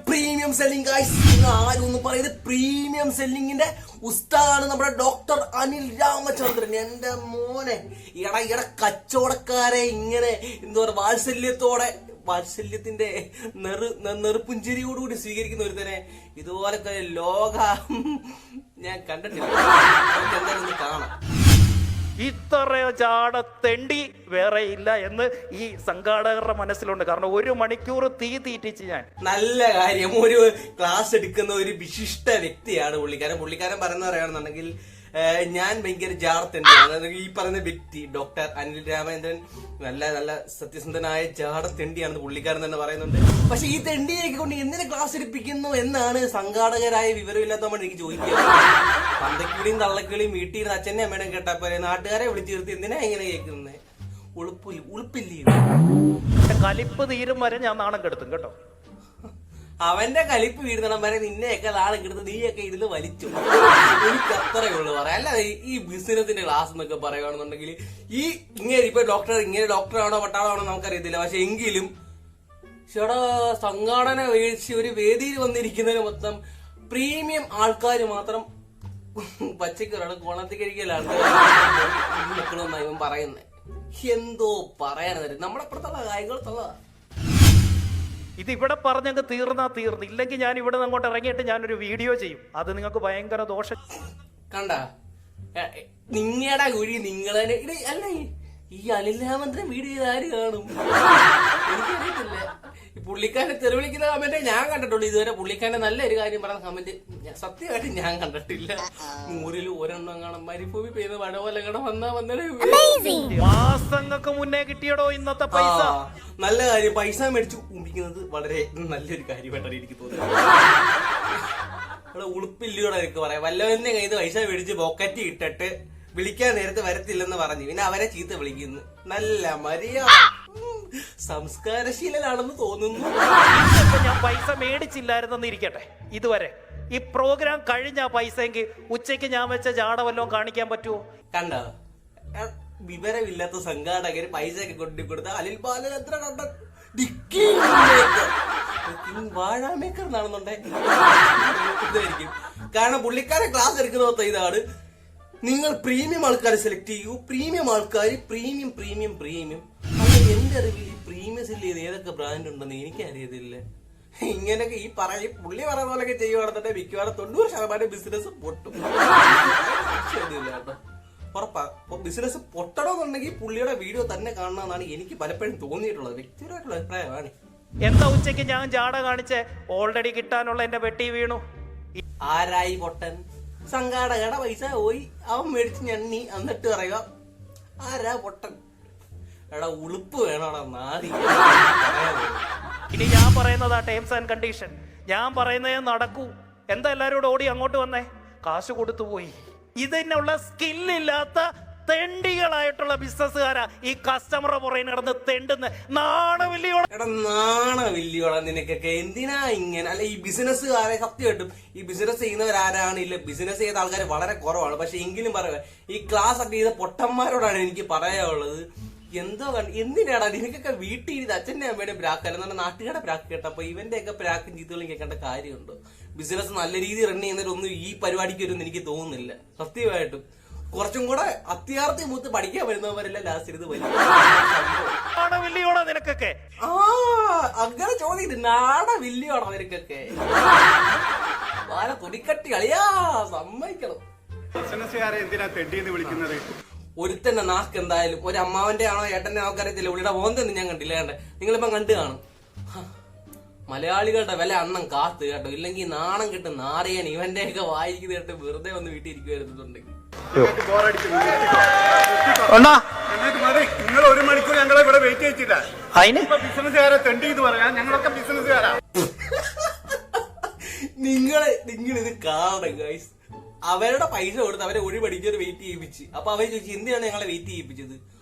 Premium selling guys. ആരൊന്നും പറയുന്നത് premium സെല്ലിങ്ങിന്റെ ഉസ്താദാണ് നമ്മുടെ ഡോക്ടർ അനിൽ രാമചന്ദ്രൻ. എന്റെ മോനെ ഇട കച്ചവടക്കാരെ ഇങ്ങനെ എന്താ പറയുക വാത്സല്യത്തിന്റെ നെറുപുഞ്ചിരിയോടുകൂടി സ്വീകരിക്കുന്ന ഒരുത്തനെ ഇതുപോലൊക്കെ ലോക ഞാൻ കണ്ടിട്ടില്ല. എന്തായാലും കാണാം. ഇത്രയോ ചാട തെണ്ടി വേറെ ഇല്ല എന്ന് ഈ സംഘാടകരുടെ മനസ്സിലുണ്ട്. കാരണം 1 മണിക്കൂർ തീ തീറ്റിച്ച് ഞാൻ. നല്ല കാര്യം. ഒരു ക്ലാസ് എടുക്കുന്ന ഒരു വിശിഷ്ട വ്യക്തിയാണ് പുള്ളിക്കാരൻ പറയുന്ന പറയുകയാണെന്നുണ്ടെങ്കിൽ ഞാൻ ഭയങ്കര ജാടത്തെണ്ടിയാണ്. ഈ പറയുന്ന വ്യക്തി ഡോക്ടർ അനിൽ രാമചന്ദ്രൻ നല്ല സത്യസന്ധനായ ജാടത്തെണ്ടിയാണെന്ന് പുള്ളിക്കാരൻ തന്നെ പറയുന്നുണ്ട്. പക്ഷെ ഈ തെണ്ടിയൊക്കെ കൊണ്ട് എന്തിനെ ക്ലാസ് എടുപ്പിക്കുന്നു എന്നാണ് സംഘാടകരായ വിവരമില്ലാത്തവണ്ണം എനിക്ക് ചോദിക്കുക. പന്തക്കിളിയും തള്ളക്കിളിയും വീട്ടിൽ നിന്ന് അച്ഛനെ അമ്മേനെ കേട്ടാ പോലെ നാട്ടുകാരെ വിളിച്ചു നിർത്തി എന്തിനാ ഇങ്ങനെ കേൾക്കുന്നത്? ഉളുപ്പില്ലേ? കലിപ്പ് തീരും വരെ ഞാൻ നാണം കെടുത്തും കേട്ടോ. അവന്റെ കലിപ്പ് വീടുന്നിടം വരെ നിന്നെയൊക്കെ നാളെ കിടന്ന് നീയൊക്കെ ഇതില് വലിച്ചു. എനിക്ക് അത്രയേ ഉള്ളു പറയാം. അല്ല ഈ ബിസിനസിന്റെ ക്ലാസ് എന്നൊക്കെ പറയുകയാണെന്നുണ്ടെങ്കിൽ ഈ ഇപ്പൊ ഇങ്ങനെ ഡോക്ടറാണോ പട്ടാളാണോ നമുക്കറിയത്തില്ല. പക്ഷെ എങ്കിലും ചേട്ടാ സംഘാടന വീഴ്ച ഒരു വേദിയിൽ വന്നിരിക്കുന്നതിന് മൊത്തം പ്രീമിയം ആൾക്കാർ മാത്രം പച്ചക്കറിയാണ് കോണത്തി കഴിക്കലാണ് മക്കളൊന്നായി ഇവൻ പറയുന്നത്. എന്തോ പറയാൻ നമ്മുടെ അപ്പുറത്തുള്ള കാര്യങ്ങൾ തള്ളതാ. ഇത് ഇവിടെ പറഞ്ഞങ്ങ് തീർന്നു. ഇല്ലെങ്കിൽ ഞാൻ ഇവിടെ നിന്ന് അങ്ങോട്ട് ഇറങ്ങിയിട്ട് ഞാനൊരു വീഡിയോ ചെയ്യും. അത് നിങ്ങൾക്ക് ഭയങ്കര ദോഷം. കണ്ട നിങ്ങളുടെ കുഴി നിങ്ങൾ തന്നെ. അല്ല ഈ അനിൽ രാമചന്ദ്രൻ വീഡിയോ ചെയ്ത് ആര് കാണും? എനിക്കറിയത്തില്ല. പുള്ളിക്കാരനെ തെരുവിളിക്കുന്ന കമന്റ് ഞാൻ കണ്ടിട്ടുള്ളൂ ഇതുവരെ. പുള്ളിക്കാരന്റെ നല്ലൊരു കാര്യം പറയുന്ന കമന്റ് സത്യമായിട്ട് ഞാൻ കണ്ടിട്ടില്ല. 100-ൽ 1 കാണാൻ മരുഭൂമി പെയ്യുന്ന മഴ പോലെ മാസങ്ങൾക്ക് മുന്നേ കിട്ടിയടോ ഇന്നത്തെ പൈസ. നല്ല കാര്യം. പൈസ മേടിച്ചു ഉമ്പിക്കുന്നത് വളരെ നല്ലൊരു കാര്യമായിട്ടാണ് എനിക്ക് തോന്നുന്നത്. ഇവിടെ ഉളുപ്പില്ലയോടെ എനിക്ക് പറയാം. വല്ലവന്റെ കയ്യിൽ നിന്ന് പൈസ മേടിച്ച് പോക്കറ്റ് ഇട്ടിട്ട് വിളിക്കാൻ നേരത്തെ വരത്തില്ലെന്ന് പറഞ്ഞു. പിന്നെ അവരെ ചീത്ത വിളിക്കുന്നു. നല്ല മര്യാദ സംസ്കാരശീലനാണെന്ന് തോന്നുന്നു. ഞാൻ പൈസ മേടിച്ചില്ലായിരുന്നെന്ന് ഇരിക്കട്ടെ. ഇതുവരെ ഈ പ്രോഗ്രാം കഴിഞ്ഞ പൈസയെങ്കിൽ ഉച്ചയ്ക്ക് ഞാൻ വെച്ച ജാട വല്ലതും കാണിക്കാൻ പറ്റുമോ? കണ്ടോ വിവരമില്ലാത്ത സംഘാടകര് പൈസ ഒക്കെ കൊണ്ടുകൊടുത്ത അനിൽ ബാലചന്ദ്രൻ കണ്ട വാഴാമേക്കർ എന്നാണെന്നുണ്ടെങ്കിൽ കാരണം പുള്ളിക്കാരെ ക്ലാസ് എടുക്കുന്ന ഇതാണ്. നിങ്ങൾ പ്രീമിയം ആൾക്കാരെ സെലക്ട് ചെയ്യൂ. പ്രീമിയം ആൾക്കാർ പ്രീമിയം. എന്റെ അറിവിൽ ഈ പ്രീമിയം സെല്ല് ചെയ്ത് ഏതൊക്കെ ബ്രാൻഡ് ഉണ്ടെന്ന് എനിക്കറിയത്തില്ല. ഇങ്ങനെയൊക്കെ ഈ പുള്ളി പറയുന്ന പോലെയൊക്കെ ചെയ്യുവാണെന്നുണ്ടെങ്കിൽ മിക്കവാറും 90% ബിസിനസ് പൊട്ടും. കേട്ടോ ഉറപ്പാ. ബിസിനസ് പൊട്ടണമെന്നുണ്ടെങ്കിൽ പുള്ളിയുടെ വീഡിയോ തന്നെ കാണണമെന്നാണ് എനിക്ക് പലപ്പോഴും തോന്നിയിട്ടുള്ളത്. വ്യക്തിപരമായിട്ടുള്ള അഭിപ്രായമാണ്. എന്താ ഉച്ചയ്ക്ക് ഞാൻ ജാട കാണിച്ച് ഓൾറെഡി കിട്ടാനുള്ള എന്റെ വെട്ടി വീണു. ആരായി പൊട്ടൻ? സംഘാടകയുടെ പൈസ പോയി അവൻ മേടിച്ച് ഞണ്ണി. എന്നിട്ട് പറയുക ആരാ പൊട്ടൻ? എടാ ഉളുപ്പ് വേണോടാ നാരി. ഇനി ഞാൻ പറയുന്നതാ ടേംസ് ആൻഡ് കണ്ടീഷൻ. ഞാൻ പറയുന്നതേ നടക്കൂ. എന്താ എല്ലാവരോടും ഓടി അങ്ങോട്ട് വന്നേ? കാശ് കൊടുത്തു പോയി. ഇതിനുള്ള സ്കില്ലില്ലാത്ത തെണ്ടികളായിട്ടുള്ള ബിസിനസ്സുകാരാ ഈ കസ്റ്റമറുടെ പുറകെ നടന്ന് തെണ്ടുന്ന. നാണവില്ലിയോടെ നിനക്കൊക്കെ എന്തിനാ ഇങ്ങനെ? അല്ല ഈ ബിസിനസ്സുകാരെ സത്യമായിട്ടും ഈ ബിസിനസ് ചെയ്യുന്നവരാരാണ്? ഇല്ല ബിസിനസ് ചെയ്ത ആൾക്കാർ വളരെ കുറവാണ്. പക്ഷെ എങ്കിലും പറയാം ഈ ക്ലാസ് ഒക്കെ ചെയ്ത പൊട്ടന്മാരോടാണ് എനിക്ക് പറയാനുള്ളത്. എന്തോ എന്തിനാടാ നിനക്കൊക്കെ വീട്ടിൽ ഇരുന്ന് അച്ഛൻ്റെ അമ്മയുടെ പ്രാക്കല്ല എന്നാണ് നാട്ടുകാരുടെ പ്രാക്ക് കേട്ടപ്പോ ഇവന്റെ ഒക്കെ പ്രാക്കും ചീത്തകളും കേൾക്കേണ്ട കാര്യമുണ്ടോ? ബിസിനസ് നല്ല രീതിയിൽ റൺ ചെയ്യുന്നവരൊന്നും ഈ പരിപാടിക്ക് വരുമെന്ന് എനിക്ക് തോന്നുന്നില്ല സത്യമായിട്ടും. കുറച്ചും കൂടെ അത്യാർത്ഥി മൂത്ത് പഠിക്കാൻ വരുന്നവരെല്ലാം ലാസ്റ്റ് ഇത് വരും. നിനക്കൊക്കെ അങ്ങനെ ചോദ്യം നാടവില്യോടാ നിനക്കൊക്കെ? വാല തുടിക്കട്ടി കളിയാ സമ്മതിക്കണം. എന്തിനാ തെണ്ടിയെന്ന് വിളിക്കുന്നത്? ഒരുത്തന്നെ നാക്ക് എന്തായാലും ഒരു അമ്മാവന്റെ ആണോ ഏട്ടന്റെ ആണോ അറിയത്തില്ല. പുള്ളിയുടെ മോന്തൊന്നും ഞാൻ കണ്ടില്ല. നിങ്ങളിപ്പം കണ്ടു കാണും. മലയാളികളുടെ വില അണ്ണം കാത്ത് കേട്ടോ. ഇല്ലെങ്കിൽ നാണം കിട്ടും നാറിയാൻ ഇവന്റെ ഒക്കെ വായിക്കുന്ന കേട്ട് വെറുതെ വന്ന് വീട്ടിൽ ഇരിക്കുവായിരുന്നുണ്ടെങ്കിൽ നിങ്ങൾ 1 മണിക്കൂർ ഞങ്ങളെ ഇവിടെ വെയിറ്റ് ചെയ്യിച്ചില്ല. ബിസിനസ്സുകാരെ തെണ്ടി എന്ന് പറയാൻ ഞങ്ങളൊക്കെ ബിസിനസ്സുകാരാ. നിങ്ങളിത് കാണണം ഗൈസ്. അവരുടെ പൈസ കൊടുത്ത് അവരെ ഒരു മണിക്കൂർ വെയിറ്റ് ചെയ്യിപ്പിച്ച്. അപ്പൊ അവര് ചോദിച്ചു എന്തിനാണ് ഞങ്ങളെ വെയിറ്റ് ചെയ്യിപ്പിച്ചത്?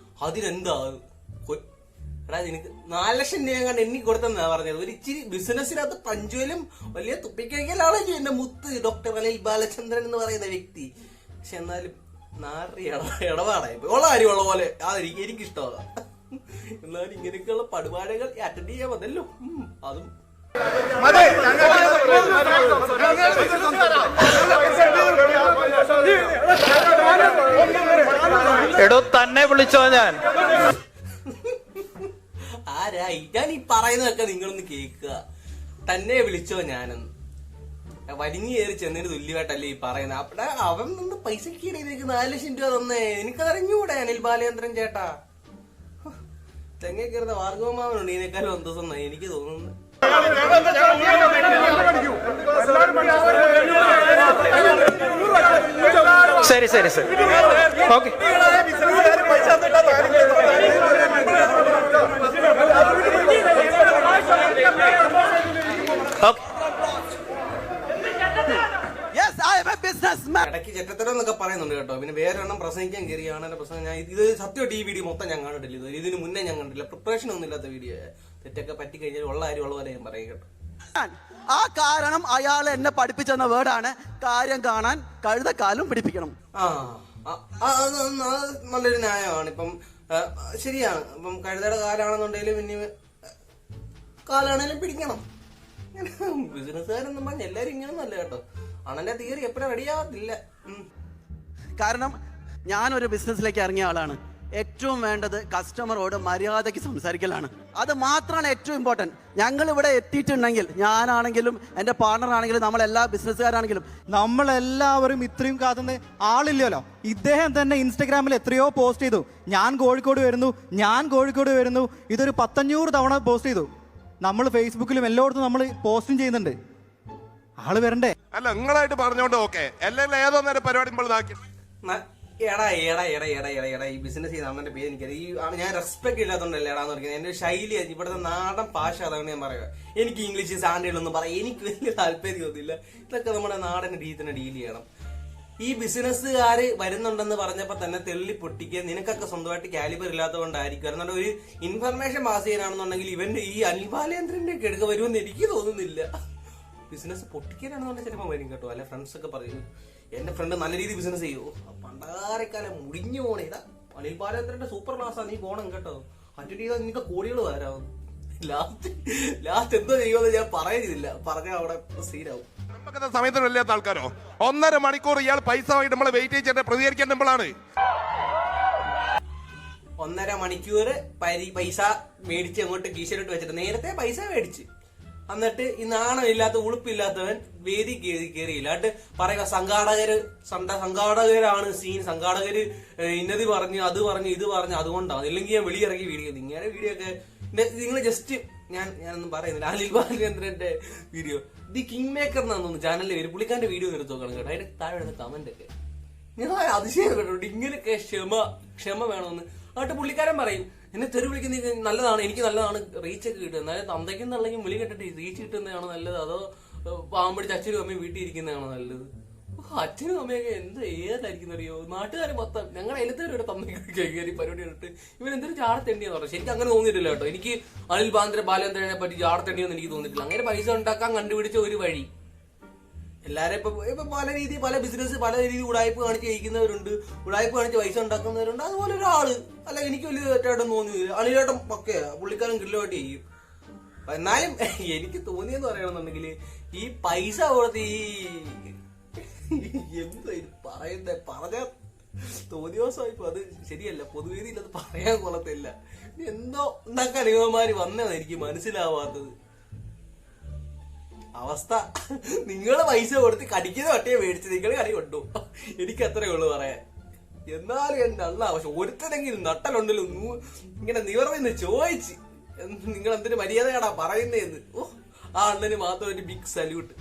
അതിനെന്താ എടാ നിനക്ക് 4 ലക്ഷം രൂപ കണ്ട് എണ്ണി കൊടുത്തെന്നാ പറഞ്ഞത്. ഒരു ഇച്ചിരി ബിസിനസ്സിനകത്ത് പഞ്ചുവലും വലിയ തുപ്പിക്കഴിക്കലാണല്ലോ എന്റെ മുത്ത് ഡോക്ടർ അനിൽ ബാലചന്ദ്രൻ എന്ന് പറയുന്ന വ്യക്തി. പക്ഷെ എന്നാലും ഇടപാടായി ഉള്ള കാര്യമുള്ള പോലെ എനിക്കിഷ്ടമാണ്. എന്നാലും ഇങ്ങനെയൊക്കെയുള്ള പരിപാടികൾ അറ്റൻഡ് ചെയ്യാൻ വന്നല്ലോ. അതും എടോ തന്നെ വിളിച്ചോ ഞാൻ. ആരായി ഞാൻ ഈ പറയുന്നതൊക്കെ നിങ്ങളൊന്ന് കേൾക്കുക. തന്നെ വിളിച്ചോ ഞാനെന്ന് വലിഞ്ഞു കയറി ചെന്നതിന് തുല്യമായിട്ടല്ലേ ഈ പറയുന്നത്. അവിടെ അവൻ നിന്ന് പൈസ കീറിയതേക്ക് 4 ലക്ഷം രൂപ തന്നേ. എനിക്കറിഞ്ഞൂടെ അനിൽ ബാലേന്ദ്രൻ ചേട്ടാ. തെങ്ങ കയറുന്ന ഭാർഗവമാവനുണ്ട് ഇതിനേക്കാളും അന്തസ്സം എനിക്ക് തോന്നുന്നു. ശരി ശരി ശരി ഓക്കെ. ഇടയ്ക്ക് ചെറ്റത്തരം എന്നൊക്കെ പറയുന്നുണ്ട് കേട്ടോ. പിന്നെ വേറെ എണ്ണം പ്രസംഗിക്കാൻ കയറിയാണ് എന്റെ പ്രസംഗം. ഞാൻ ഇത് സത്യമായിട്ട് ഈ വീഡിയോ മൊത്തം ഞാൻ കണ്ടിട്ടില്ല. ഇതിന് മുന്നേ ഞാൻ കണ്ടില്ല. പ്രിപ്പറേഷൻ ഒന്നും ഇല്ലാത്ത വീഡിയോ. തെറ്റൊക്കെ പറ്റി കഴിഞ്ഞാൽ ഉള്ള കാര്യം ഉള്ള പോലെ ഞാൻ പറയും കേട്ടോ. ആ കാരണം അയാൾ എന്നെ പഠിപ്പിച്ചെന്ന വേർഡാണ് കാര്യം കാണാൻ കഴുതക്കാലും പിടിപ്പിക്കണം. അത് നല്ലൊരു ന്യായമാണ്. ഇപ്പം ശരിയാണ്. ഇപ്പം കഴുതയുടെ കാലാണെന്നുണ്ടെങ്കിലും പിന്നെ കാലാണേലും പിടിക്കണം. ബിസിനസ്സുകാരെന്നും പറഞ്ഞ എല്ലാരും ഇങ്ങനൊന്നല്ല കേട്ടോ. അണന്റെ തിയറി എപ്പോഴും റെഡിയാകത്തില്ല. കാരണം ഞാനൊരു ബിസിനസ്സിലേക്ക് ഇറങ്ങിയ ആളാണ്. ഏറ്റവും വേണ്ടത് കസ്റ്റമറോട് മര്യാദയ്ക്ക് സംസാരിക്കലാണ്. അത് മാത്രമാണ് ഏറ്റവും ഇമ്പോർട്ടൻറ്റ്. ഞങ്ങൾ ഇവിടെ എത്തിയിട്ടുണ്ടെങ്കിൽ ഞാനാണെങ്കിലും എൻ്റെ പാർട്ണറാണെങ്കിലും നമ്മളെല്ലാ ബിസിനസ്സുകാരാണെങ്കിലും നമ്മളെല്ലാവരും ഇത്രയും കാത്തുന്ന ആളില്ലല്ലോ. ഇദ്ദേഹം തന്നെ ഇൻസ്റ്റഗ്രാമിൽ എത്രയോ പോസ്റ്റ് ചെയ്തു, ഞാൻ കോഴിക്കോട് വരുന്നു. ഇതൊരു 500 തവണ പോസ്റ്റ് ചെയ്തു. നമ്മൾ ഫേസ്ബുക്കിലും എല്ലായിടത്തും നമ്മൾ പോസ്റ്റും ചെയ്യുന്നുണ്ട്. ആള് വരണ്ടേ? അല്ല നിങ്ങളായിട്ട് പറഞ്ഞോണ്ട് ഓക്കെ. അല്ലെങ്കിൽ ഏതോ നേരം പരിപാടി എടാ ഈ ബിസിനസ് ചെയ്ത അണ്ണന്റെ പേര് എനിക്കറിയാം. ഈ ഞാൻ റെസ്പെക്ട് ഇല്ലാത്തതുകൊണ്ടല്ലേ എടാന്ന് പറയുന്നത്. എന്റെ ശൈലി ഇവിടുത്തെ നാടൻ ഭാഷ അതാണ് ഞാൻ പറയുക. എനിക്ക് ഇംഗ്ലീഷ് സാൻഡുകളൊന്നും പറയാം എനിക്ക് വലിയ താല്പര്യമൊന്നുമില്ല. ഇതൊക്കെ നമ്മുടെ നാടൻ രീതി തന്നെ ഡീൽ ചെയ്യണം. ഈ ബിസിനസ്സുകാര് വരുന്നുണ്ടെന്ന് പറഞ്ഞപ്പോ തന്നെ തെള്ളി പൊട്ടിക്കുക. നിനക്കൊക്കെ സ്വന്തമായിട്ട് കാലിബർ ഇല്ലാത്തതുകൊണ്ടായിരിക്കും. കാരണം ഒരു ഇൻഫർമേഷൻ പാസ് ചെയ്യാനാണെന്നുണ്ടെങ്കിൽ ഇവന്റെ ഈ അനിൽ ബാലേന്ദ്രന്റെ ഒക്കെ എടുക്ക വരുമെന്ന് എനിക്ക് തോന്നുന്നില്ല. ബിസിനസ് പൊട്ടിക്കാനാണെന്നുണ്ടെങ്കിൽ ചിലപ്പോൾ വരും കേട്ടോ. അല്ലെ ഫ്രണ്ട്സ് ഒക്കെ പറയും എന്റെ ഫ്രണ്ട് നല്ല രീതിയിൽ ബിസിനസ് ചെയ്യൂ. പണ്ടാരക്കാലം മുടിഞ്ഞു പോണേ. ഇതാ അനിൽ ബാലേന്ദ്രന്റെ സൂപ്പർ ക്ലാസ്സാ. നീ പോണം കേട്ടോ. അറ്റൻഡ് ചെയ്താൽ നിനക്ക് കോടികൾ വരാവും. ലാസ്റ്റ് എന്തോ ചെയ്യുമെന്ന് ഞാൻ പറയുന്നില്ല. പറഞ്ഞാൽ അവിടെ സീനാവും. സമയത്ത് ഇല്ലാത്ത ആൾക്കാരോ 1.5 മണിക്കൂർ ഇയാൾ പൈസ വാങ്ങിട്ട് നമ്മളെ വെയിറ്റ് ചെയ്തിട്ട് പ്രതികരിക്കേണ്ടപ്പോഴാണ്. 1.5 മണിക്കൂർ പൈസ മേടിച്ച് അങ്ങോട്ട് കീശയിലോട്ട് വെച്ചിട്ട് നേരത്തെ പൈസ മേടിച്ച് എന്നിട്ട് ഈ നാണമില്ലാത്ത ഉളുപ്പില്ലാത്തവൻ വേദി കയറിയില്ല. എന്നിട്ട് പറയുക സംഘാടകരാണ് സീൻ, സംഘാടകര് ഇന്നത് പറഞ്ഞ് അത് പറഞ്ഞ് ഇത് പറഞ്ഞ് അതുകൊണ്ടാണ്. ഇല്ലെങ്കിൽ ഞാൻ വെളിയിറങ്ങി വീഡിയോ നിങ്ങളുടെ വീഡിയോ ഒക്കെ നിങ്ങൾ ജസ്റ്റ് ഞാനൊന്നും പറയുന്നില്ല. അനിൽ ബാലേന്ദ്രന്റെ വീഡിയോ ദി കിങ് മേക്കർ എന്നാന്ന് തോന്നുന്നു ചാനലിൽ വരും. പുള്ളിക്കാരന്റെ വീഡിയോ എടുത്ത് നോക്കണം കേട്ടോ. അതിന്റെ താഴെ വരുന്ന കമന്റ് ഒക്കെ ഞാൻ അതിശയം കേട്ടോ. ഇങ്ങനെയൊക്കെ ക്ഷമ വേണമെന്ന്. എന്നിട്ട് പുള്ളിക്കാരൻ പറയും എന്നെ തെറി വിളിക്കുന്ന നല്ലതാണ്, എനിക്ക് നല്ലതാണ്, റീച്ച് ഒക്കെ കിട്ടും. എന്നാലും തന്തയ്ക്കുന്നുണ്ടെങ്കിൽ വിളി കേട്ടിട്ട് റീച്ച് കിട്ടുന്നതാണോ നല്ലത്, അതോ പാമ്പടിച്ച് അച്ഛനും അമ്മയും വീട്ടിൽ ഇരിക്കുന്നതാണോ നല്ലത്? അച്ഛനും അമ്മയൊക്കെ എന്ത് ഏതായിരിക്കും അറിയോ. നാട്ടുകാരെ മൊത്തം ഞങ്ങളുടെ എല്ലാത്തവരും തമ്മയ്ക്ക് കയറി പരിപാടി കണ്ടിട്ട് ഇവൻ എന്തൊരു ചാടത്തെണ്ടിയെന്ന് പറഞ്ഞു. ശരിക്കും അങ്ങനെ തോന്നിയിട്ടില്ല കേട്ടോ. എനിക്ക് അനിൽ ബാലേന്ദ്രനെ പറ്റി ചാടത്തെണ്ടിയൊന്നും എനിക്ക് തോന്നിയിട്ടില്ല. അങ്ങനെ പൈസ ഉണ്ടാക്കാൻ കണ്ടുപിടിച്ച ഒരു വഴി. എല്ലാരും ഇപ്പൊ പല രീതി പല ബിസിനസ് പല രീതി ഉടായ്പ കാണിച്ച് ജയിക്കുന്നവരുണ്ട്, ഉടായ്പ കാണിച്ച് പൈസ ഉണ്ടാക്കുന്നവരുണ്ട്. അതുപോലെ ഒരാള് അല്ല എനിക്ക് വലിയ തെറ്റായിട്ടും തോന്നിയില്ല. അണിലേട്ടം പക്കയാ, പുള്ളിക്കാരൻ കില്ലുമായിട്ട് ചെയ്യും. എന്നാലും എനിക്ക് തോന്നിയെന്ന് പറയണമെന്നുണ്ടെങ്കിൽ ഈ പൈസ കൊടുത്ത് എന്താ പറയുന്നേ പറഞ്ഞ തോന്നിയ ദിവസമായിപ്പോ അത് ശരിയല്ല. പൊതുവേദിയിൽ അത് പറയാൻ കൊള്ളത്തില്ല. എന്തോ ഉണ്ടാക്കാൻ ഇവന്മാര് വന്നതാണ് എനിക്ക് മനസ്സിലാവാത്തത് അവസ്ഥ. നിങ്ങള് പൈസ കൊടുത്ത് കടിക്കുന്ന പട്ടിയെ മേടിച്ച് നിങ്ങൾ കടി കൊണ്ടു. എനിക്ക് അത്രേ ഉള്ളു പറയാൻ. എന്നാലും എന്റെ അള്ള ആവശ്യം ഒരുത്തനെങ്കിലും നട്ടലുണ്ടല്ലോ ഇങ്ങനെ നിവർന്ന് ചോദിച്ച് നിങ്ങൾ എന്തൊരു മര്യാദയാടാ പറയുന്നതെന്ന്. ആ അണ്ണന് മാത്രം ഒരു ബിഗ് സല്യൂട്ട്.